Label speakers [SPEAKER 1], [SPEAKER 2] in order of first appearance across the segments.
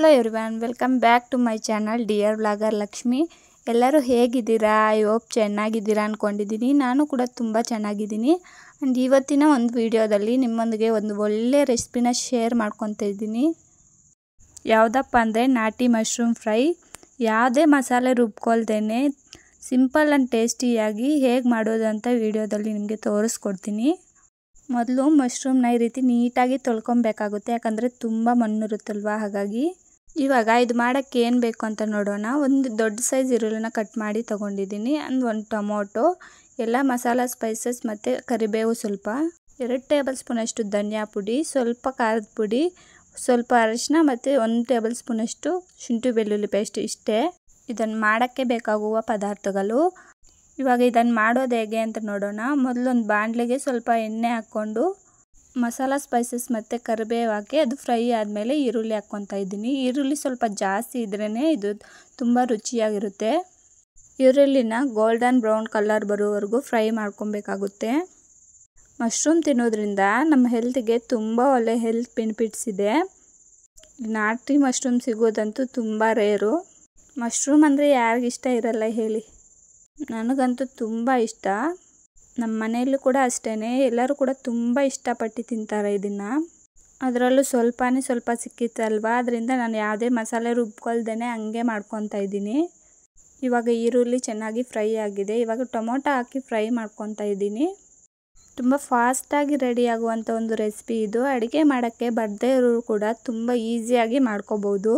[SPEAKER 1] Hello everyone, welcome back to my channel Dear Vlogger Lakshmi. ಎಲ್ಲರೂ ಹೇಗಿದ್ದೀರಾ? I hope ಚೆನ್ನಾಗಿದ್ದೀರಾ ಅನ್ಕೊಂಡಿದ್ದೀನಿ. ನಾನು ಕೂಡ ತುಂಬ ಚೆನ್ನಾಗಿದ್ದೀನಿ. ಅಂಡ್ ಇವತ್ತಿನ ಒಂದು ವಿಡಿಯೋದಲ್ಲಿ ನಿಮ್ಮೊಂದಿಗೆ ಒಂದು ಒಳ್ಳೆ ರೆಸಿಪಿನ ಶೇರ್ ಮಾಡ್ಕೊತಾ ಇದ್ದೀನಿ. ಯಾವುದಪ್ಪ ಅಂದರೆ ನಾಟಿ ಮಶ್ರೂಮ್ ಫ್ರೈ. ಯಾವುದೇ ಮಸಾಲೆ ರುಬ್ಕೊಳ್ದೇನೆ ಸಿಂಪಲ್ ಆ್ಯಂಡ್ ಟೇಸ್ಟಿಯಾಗಿ ಹೇಗೆ ಮಾಡೋದು ಅಂತ ವಿಡಿಯೋದಲ್ಲಿ ನಿಮಗೆ ತೋರಿಸ್ಕೊಡ್ತೀನಿ. ಮೊದಲು ಮಶ್ರೂಮ್ನ ಈ ರೀತಿ ನೀಟಾಗಿ ತೊಳ್ಕೊಬೇಕಾಗುತ್ತೆ, ಯಾಕಂದರೆ ತುಂಬ ಮಣ್ಣಿರುತ್ತಲ್ವ. ಹಾಗಾಗಿ ಇವಾಗ ಇದು ಮಾಡೋಕ್ಕೆ ಏನು ಬೇಕು ಅಂತ ನೋಡೋಣ. ಒಂದು ದೊಡ್ಡ ಸೈಜ್ ಈರುಳ್ಳಿನ ಕಟ್ ಮಾಡಿ ತೊಗೊಂಡಿದ್ದೀನಿ. ಒಂದು ಟೊಮೊಟೊ, ಎಲ್ಲ ಮಸಾಲ ಸ್ಪೈಸಸ್ ಮತ್ತು ಕರಿಬೇವು ಸ್ವಲ್ಪ, 2 ಟೇಬಲ್ ಸ್ಪೂನಷ್ಟು ಧನಿಯಾ ಪುಡಿ, ಸ್ವಲ್ಪ ಖಾರದ ಪುಡಿ, ಸ್ವಲ್ಪ ಅರಿಶಿನ ಮತ್ತು 1 ಟೇಬಲ್ ಸ್ಪೂನಷ್ಟು ಶುಂಠಿ ಬೆಳ್ಳುಳ್ಳಿ ಪೇಸ್ಟ್. ಇಷ್ಟೇ ಇದನ್ನು ಮಾಡೋಕ್ಕೆ ಬೇಕಾಗುವ ಪದಾರ್ಥಗಳು. ಇವಾಗ ಇದನ್ನು ಮಾಡೋದು ಹೇಗೆ ಅಂತ ನೋಡೋಣ. ಮೊದಲೊಂದು ಬಾಣಲೆಗೆ ಸ್ವಲ್ಪ ಎಣ್ಣೆ ಹಾಕ್ಕೊಂಡು ಮಸಾಲ ಸ್ಪೈಸಸ್ ಮತ್ತು ಕರಿಬೇವು ಹಾಕಿ ಅದು ಫ್ರೈ ಆದಮೇಲೆ ಈರುಳ್ಳಿ ಹಾಕ್ಕೊತಾ ಇದ್ದೀನಿ. ಈರುಳ್ಳಿ ಸ್ವಲ್ಪ ಜಾಸ್ತಿ ಇದ್ರೇ ಇದು ತುಂಬ ರುಚಿಯಾಗಿರುತ್ತೆ. ಈರುಳ್ಳಿನ ಗೋಲ್ಡನ್ ಬ್ರೌನ್ ಕಲರ್ ಬರೋವರೆಗೂ ಫ್ರೈ ಮಾಡ್ಕೊಬೇಕಾಗುತ್ತೆ. ಮಶ್ರೂಮ್ ತಿನ್ನೋದ್ರಿಂದ ನಮ್ಮ ಹೆಲ್ತಿಗೆ ತುಂಬ ಒಳ್ಳೆ ಹೆಲ್ತ್ ಬೆನಿಫಿಟ್ಸ್ ಇದೆ. ನಾಟಿ ಮಶ್ರೂಮ್ ಸಿಗೋದಂತೂ ತುಂಬ ರೇರು. ಮಶ್ರೂಮ್ ಅಂದರೆ ಯಾರಿಗಿಷ್ಟ ಇರಲ್ಲ ಹೇಳಿ. ನನಗಂತೂ ತುಂಬ ಇಷ್ಟ. ನಮ್ಮ ಮನೆಯಲ್ಲೂ ಕೂಡ ಅಷ್ಟೇ, ಎಲ್ಲರೂ ಕೂಡ ತುಂಬ ಇಷ್ಟಪಟ್ಟು ತಿಂತಾರೆ ಇದನ್ನು. ಅದರಲ್ಲೂ ಸ್ವಲ್ಪ ಸಿಕ್ಕಿತ್ತಲ್ವ, ಅದರಿಂದ ನಾನು ಯಾವುದೇ ಮಸಾಲೆ ರುಬ್ಕೊಳ್ದೇನೆ ಹಂಗೆ ಮಾಡ್ಕೊತಾ ಇದ್ದೀನಿ. ಇವಾಗ ಈರುಳ್ಳಿ ಚೆನ್ನಾಗಿ ಫ್ರೈ ಆಗಿದೆ. ಇವಾಗ ಟೊಮೊಟೊ ಹಾಕಿ ಫ್ರೈ ಮಾಡ್ಕೊತಾ ಇದ್ದೀನಿ. ತುಂಬ ಫಾಸ್ಟಾಗಿ ರೆಡಿ ಆಗುವಂಥ ಒಂದು ರೆಸಿಪಿ ಇದು. ಅಡುಗೆ ಮಾಡೋಕ್ಕೆ ಬರದೇ ಇರೋರು ಕೂಡ ತುಂಬ ಈಸಿಯಾಗಿ ಮಾಡ್ಕೋಬೋದು.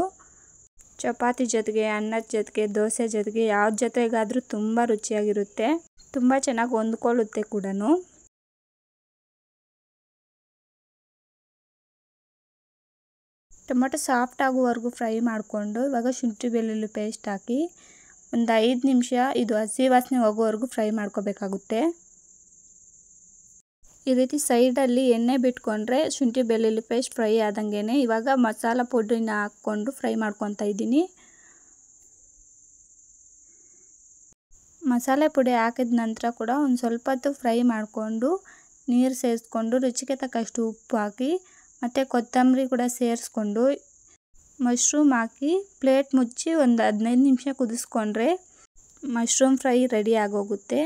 [SPEAKER 1] ಚಪಾತಿ ಜೊತೆಗೆ, ಅನ್ನದ ಜೊತೆಗೆ, ದೋಸೆ ಜೊತೆಗೆ, ಯಾವ ಜೊತೆಗಾದರೂ ತುಂಬ ರುಚಿಯಾಗಿರುತ್ತೆ. ತುಂಬ ಚೆನ್ನಾಗಿ ಹೊಂದ್ಕೊಳ್ಳುತ್ತೆ ಕೂಡ. ಟೊಮೊಟೊ ಸಾಫ್ಟ್ ಆಗುವವರೆಗೂ ಫ್ರೈ ಮಾಡಿಕೊಂಡು ಇವಾಗ ಶುಂಠಿ ಬೆಳ್ಳುಳ್ಳಿ ಪೇಸ್ಟ್ ಹಾಕಿ ಒಂದು 5 ನಿಮಿಷ ಇದು ಹಸಿ ವಾಸನೆ ಹೋಗೋವರೆಗೂ ಫ್ರೈ ಮಾಡ್ಕೋಬೇಕಾಗುತ್ತೆ. ಈ ರೀತಿ ಸೈಡಲ್ಲಿ ಎಣ್ಣೆ ಬಿಟ್ಕೊಂಡ್ರೆ ಶುಂಠಿ ಬೆಳ್ಳುಳ್ಳಿ ಪೇಸ್ಟ್ ಫ್ರೈ ಆದಂಗೆ. ಇವಾಗ ಮಸಾಲ ಪುಡಿನ ಹಾಕ್ಕೊಂಡು ಫ್ರೈ ಮಾಡ್ಕೊತಾ ಇದ್ದೀನಿ. ಮಸಾಲೆ ಪುಡಿ ಹಾಕಿದ ನಂತರ ಕೂಡ ಒಂದು ಸ್ವಲ್ಪ ಹೊತ್ತು ಫ್ರೈ ಮಾಡಿಕೊಂಡು ನೀರು ಸೇರಿಸ್ಕೊಂಡು ರುಚಿಗೆ ತಕ್ಕಷ್ಟು ಉಪ್ಪು ಹಾಕಿ ಮತ್ತು ಕೊತ್ತಂಬರಿ ಕೂಡ ಸೇರಿಸ್ಕೊಂಡು ಮಶ್ರೂಮ್ ಹಾಕಿ ಪ್ಲೇಟ್ ಮುಚ್ಚಿ ಒಂದು 15 ನಿಮಿಷ ಕುದಿಸ್ಕೊಂಡ್ರೆ ಮಶ್ರೂಮ್ ಫ್ರೈ ರೆಡಿ ಆಗೋಗುತ್ತೆ.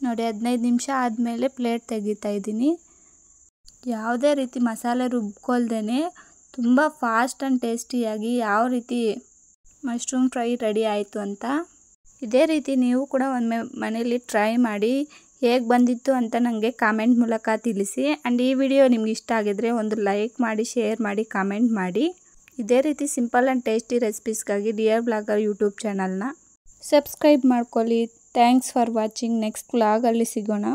[SPEAKER 1] ನೋಡಿ, 15 ನಿಮಿಷ ಆದಮೇಲೆ ಪ್ಲೇಟ್ ತೆಗಿತಾ ಇದ್ದೀನಿ. ಯಾವುದೇ ರೀತಿ ಮಸಾಲೆ ರುಬ್ಕೊಳ್ದೇ ತುಂಬ ಫಾಸ್ಟ್ ಆ್ಯಂಡ್ ಟೇಸ್ಟಿಯಾಗಿ ಯಾವ ರೀತಿ ಮಶ್ರೂಮ್ ಫ್ರೈ ರೆಡಿ ಆಯಿತು ಅಂತ ಇದೇ ರೀತಿ ನೀವು ಕೂಡ ಒಮ್ಮೆ ಮನೇಲಿ ಟ್ರೈ ಮಾಡಿ ಹೇಗೆ ಬಂದಿತ್ತು ಅಂತ ನನಗೆ ಕಾಮೆಂಟ್ ಮೂಲಕ ತಿಳಿಸಿ. ಆ್ಯಂಡ್ ಈ ವಿಡಿಯೋ ನಿಮ್ಗೆ ಇಷ್ಟ ಆಗಿದ್ರೆ ಒಂದು ಲೈಕ್ ಮಾಡಿ, ಶೇರ್ ಮಾಡಿ, ಕಾಮೆಂಟ್ ಮಾಡಿ. ಇದೇ ರೀತಿ ಸಿಂಪಲ್ ಆ್ಯಂಡ್ ಟೇಸ್ಟಿ ರೆಸಿಪೀಸ್ಗಾಗಿ ಡಿಯರ್ ಬ್ಲಾಗರ್ ಯೂಟ್ಯೂಬ್ ಚಾನಲ್ನ ಸಬ್ಸ್ಕ್ರೈಬ್ ಮಾಡ್ಕೊಳ್ಳಿ. Thanks for watching. ನೆಕ್ಸ್ಟ್ ವ್ಲಾಗಲ್ಲಿ ಸಿಗೋಣ.